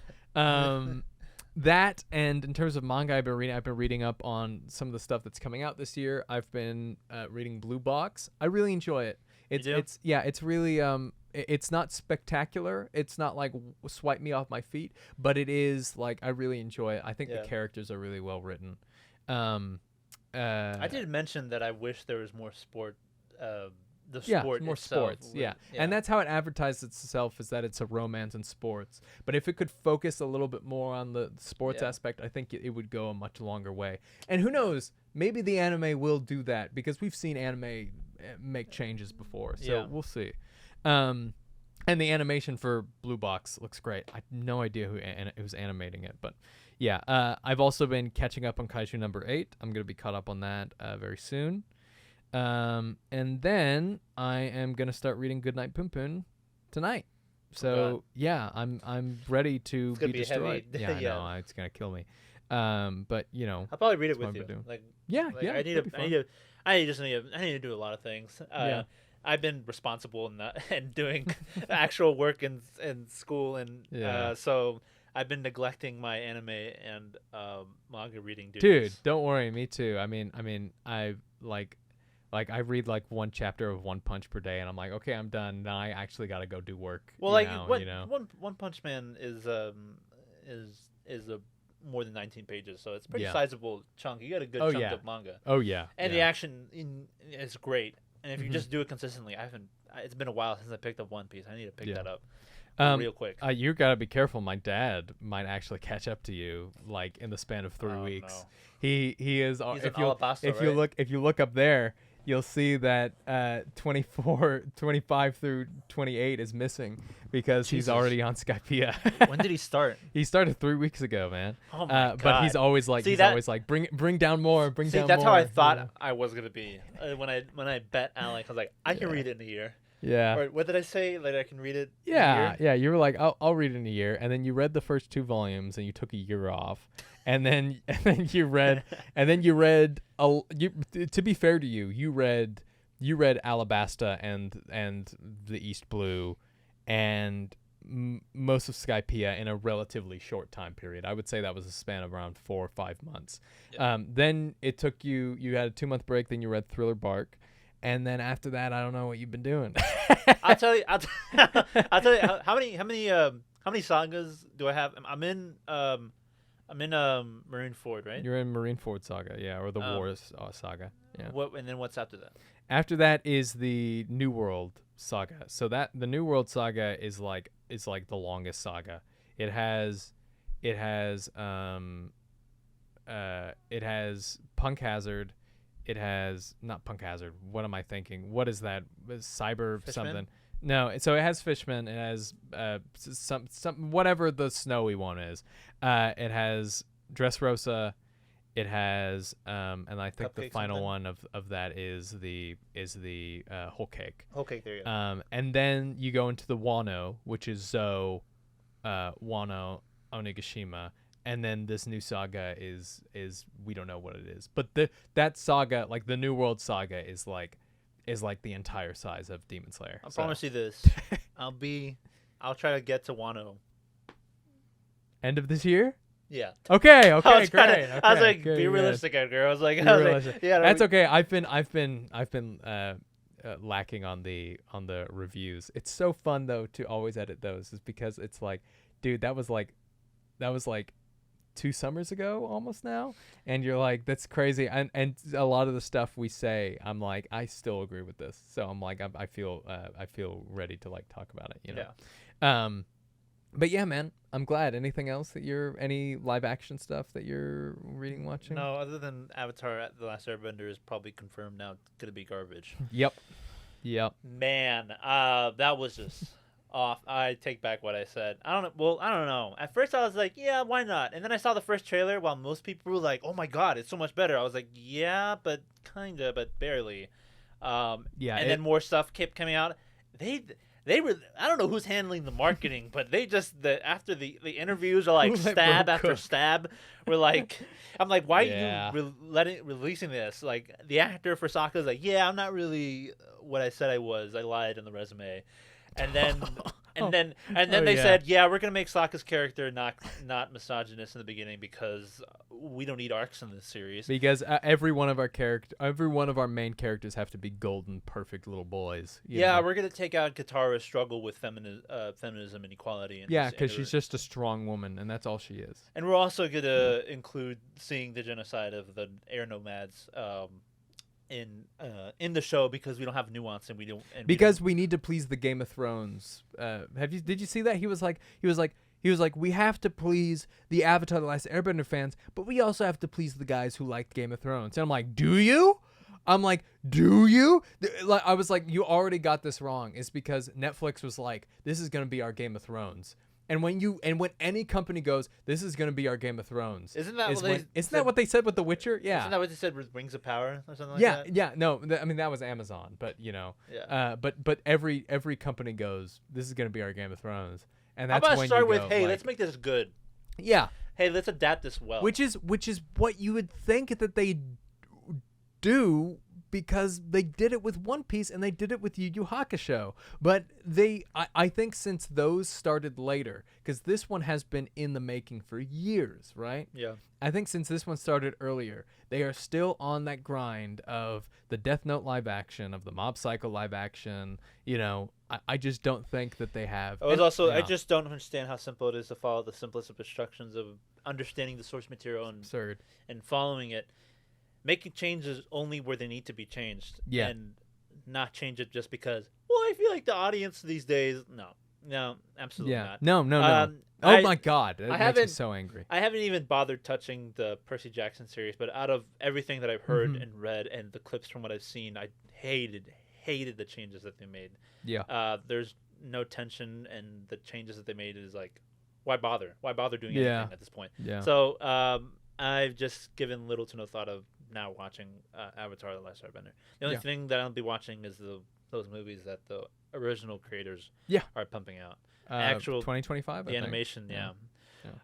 That, and in terms of manga, I've been reading up on some of the stuff that's coming out this year. I've been reading Blue Box. I really enjoy it. It's really it's not spectacular. It's not like swipe me off my feet, but it is like I really enjoy it. I think the characters are really well written. I did mention that I wish there was more sport. More sports. And that's how it advertises itself, is that it's a romance and sports. But if it could focus a little bit more on the sports aspect, I think it would go a much longer way. And who knows, maybe the anime will do that, because we've seen anime make changes before. So we'll see. And the animation for Blue Box looks great. I have no idea who's animating it, but yeah. I've also been catching up on Kaiju No.8. I'm going to be caught up on that very soon. And then I am gonna start reading Goodnight Poon tonight. So I'm ready to be destroyed. I know it's gonna kill me. But I'll probably read it with you. I need to do a lot of things. I've been responsible and doing actual work in school, and so I've been neglecting my anime and manga reading duties. Dude, don't worry, me too. I mean, I like I read like one chapter of One Punch per day, and I'm like, okay, I'm done. Now I actually got to go do work. Well, One Punch Man is a more than 19 pages, so it's pretty sizable chunk. You got a good chunk of manga. Oh yeah. And the action is great. And if you just do it consistently, it's been a while since I picked up One Piece. I need to pick that up real quick. You gotta be careful. My dad might actually catch up to you like in the span of 3 weeks. No. He is. If you look up there, you'll see that 25 through 28 is missing because he's already on Skypiea. When did he start? He started 3 weeks ago, man. Oh my God. But he's always like, bring down more, bring down more. That's how I thought I was gonna be when I bet Alex. I was like, I can read it in a year. Yeah. Or what did I say? Like I can read it. In a year? Yeah. You were like, I'll read it in a year, and then you read the first 2 volumes, and you took a year off. And then you read, to be fair to you, you read Alabasta and the East Blue, and most of Skypiea in a relatively short time period. I would say that was a span of around 4 or 5 months. Yeah. Then it took you had a 2-month break, then you read Thriller Bark, and then after that, I don't know what you've been doing. I'll tell you how many sagas do I have? I'm in Marineford, right? You're in Marineford Saga, yeah, or the Wars Saga. Yeah. And then what's after that? After that is the New World Saga. So that the New World Saga is like the longest saga. It has Punk Hazard. It has not Punk Hazard. What am I thinking? What is that? Cyber Fishman? Something. No, so it has Fishman. It has some whatever the snowy one is. It has Dressrosa. It has and I think Cupcake the final something? one of that is the Whole Cake. Whole Cake, there you go. And then you go into the Wano, which is Zo, Wano, Onigashima, and then this new saga is we don't know what it is. But that saga, like the New World Saga, is like the entire size of Demon Slayer. I promise you this. I'll try to get to Wano. End of this year? Yeah. Okay, I was great. I was like, good, be realistic, Edgar. I was like, yeah, that's we... okay. I've been lacking on the reviews. It's so fun though to always edit those, is because it's like, dude, that was like 2 summers ago almost now, and you're like, that's crazy. And a lot of the stuff we say, I'm like, I still agree with this. So I'm like, I feel ready to like talk about it, you know. Yeah. But yeah, man, I'm glad. Anything else any live action stuff that you're reading, watching? No, other than Avatar: The Last Airbender is probably confirmed now. It's gonna be garbage. Yep. Man, that was just off. I take back what I said. I don't know. At first I was like, yeah, why not? And then I saw the first trailer. While most people were like, oh my god, it's so much better. I was like, yeah, but kinda, but barely. Yeah. And then more stuff kept coming out. They were, I don't know who's handling the marketing, but they just, after the interviews are like stab after stab. We're like, I'm like, why are you releasing this? Like, the actor for Sokka's like, yeah, I'm not really what I said I was. I lied in the resume. And then they said, yeah, we're gonna make Sokka's character not misogynist in the beginning because we don't need arcs in this series. Because every one of our main characters have to be golden, perfect little boys. Yeah, we're gonna take out Katara's struggle with feminism and equality. Yeah, because she's just a strong woman, and that's all she is. And we're also gonna include seeing the genocide of the air nomads. In the show, because we don't have nuance and we don't we need to please the Game of Thrones. Did you see that? He was like we have to please the Avatar: The Last Airbender fans, but we also have to please the guys who liked Game of Thrones. And I'm like, do you? Like, I was like, you already got this wrong. It's because Netflix was like, this is gonna be our Game of Thrones. And when any company goes, this is going to be our Game of Thrones. Isn't that what they said with The Witcher? Yeah. Isn't that what they said with Rings of Power or something like that? Yeah. No, I mean, that was Amazon, but you know. Yeah. But every company goes, this is going to be our Game of Thrones, and that's how about when start you with, go, hey, like, let's make this good. Yeah. Hey, let's adapt this well. Which is what you would think that they do, because they did it with One Piece and they did it with Yu Yu Hakusho. But I think since those started later, because this one has been in the making for years, right? Yeah. I think since this one started earlier, they are still on that grind of the Death Note live action, of the Mob Psycho live action. You know, I just don't think that they have. I just don't understand how simple it is to follow the simplest of instructions of understanding the source material and following it. Making changes only where they need to be changed, and not change it just because. Well, I feel like the audience these days. No, absolutely not. No. Oh my God, that makes me so angry. I haven't even bothered touching the Percy Jackson series, but out of everything that I've heard and read and the clips from what I've seen, I hated the changes that they made. Yeah. There's no tension, and the changes that they made is like, why bother? Why bother doing anything at this point? Yeah. So I've just given little to no thought of now watching Avatar: The Last Airbender. The only thing that I'll be watching is those movies that the original creators are pumping out. Actual 2025. The animation, yeah.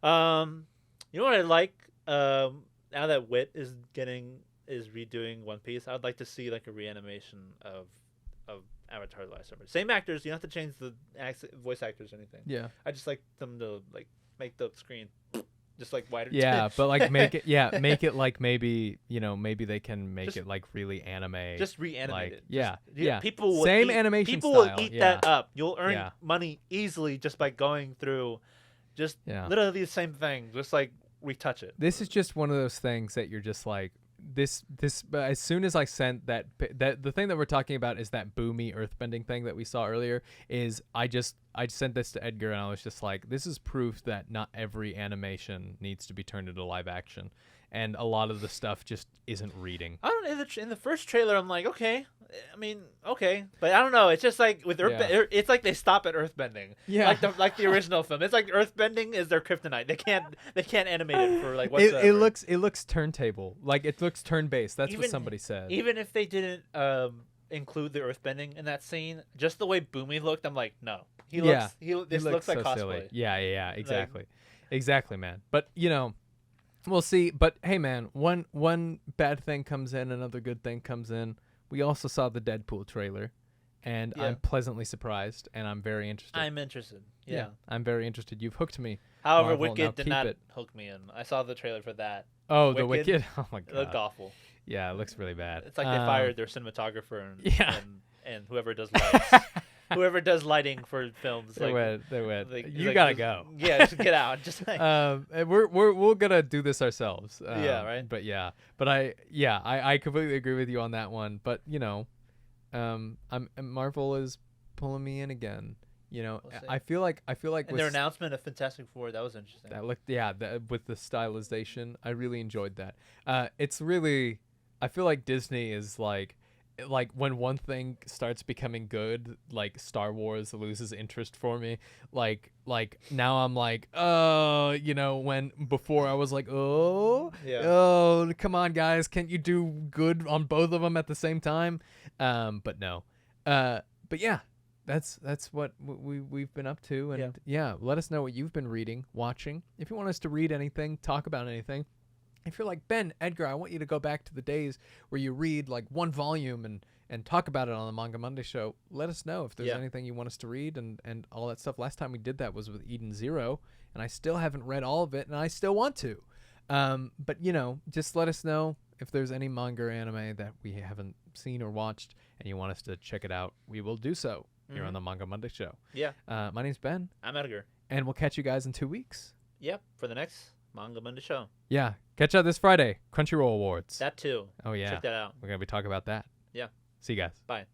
You know what I like? Now that Wit is redoing One Piece, I'd like to see like a reanimation of Avatar: The Last Airbender. Same actors. You don't have to change the voice actors or anything. Yeah. I just like them to like make the screen just like wider. Yeah, but like make it like maybe maybe they can make it like really anime. Just reanimate like, it. Yeah. People will same eat, animation people style. will eat that up. You'll earn Yeah. money easily just by going through just literally the same thing. Just like retouch it. This is just one of those things that you're just like this as soon as I sent that the thing that we're talking about is that boomy earthbending thing that we saw earlier is I sent this to Edgar and I was just like, this is proof that not every animation needs to be turned into live action, and a lot of the stuff just isn't reading. I don't know, in the first trailer I'm like, okay, I mean, okay, but I don't know, it's just like with it's like they stop at earthbending. Yeah, like the original film. It's like earthbending is their kryptonite. They can't animate it for like whatsoever. It looks turntable, like it looks turn based. That's what somebody said. Even if they didn't include the earthbending in that scene, just the way Boomy looked, I'm like, no, this looks like so cosplay. Silly. Yeah, exactly, man. But we'll see. But hey, man, one bad thing comes in, another good thing comes in. We also saw the Deadpool trailer, and I'm pleasantly surprised, and I'm very interested. I'm interested. Yeah, I'm very interested. You've hooked me. However, Marvel, Wicked did not hook me in. I saw the trailer for that. Oh, the Wicked. Oh my god, it looked awful. Yeah, it looks really bad. It's like they fired their cinematographer and whoever does lights. Whoever does lighting for films. They went. Like, You gotta go. Yeah, just get out. Just like, we're gonna do this ourselves. Yeah, right. But I completely agree with you on that one. But Marvel is pulling me in again. We'll I feel like and their announcement of Fantastic Four, that was interesting. That looked with the stylization, I really enjoyed that. It's really, I feel like Disney is like when one thing starts becoming good, like Star Wars loses interest for me. Like now I'm like, when before I was like, oh, come on guys, can't you do good on both of them at the same time? But no. But yeah, that's what we've been up to, and let us know what you've been reading, watching. If you want us to read anything, talk about anything. If you're like, Ben, Edgar, I want you to go back to the days where you read like one volume and talk about it on the Manga Monday show, let us know if there's anything you want us to read and all that stuff. Last time we did that was with Eden Zero, and I still haven't read all of it, and I still want to. But, just let us know if there's any manga or anime that we haven't seen or watched and you want us to check it out. We will do so here on the Manga Monday show. Yeah. My name's Ben. I'm Edgar. And we'll catch you guys in 2 weeks. Yep, for the next Manga Monday show. Yeah. Catch out this Friday. Crunchyroll Awards. That too. Oh, yeah. Check that out. We're going to be talking about that. Yeah. See you guys. Bye.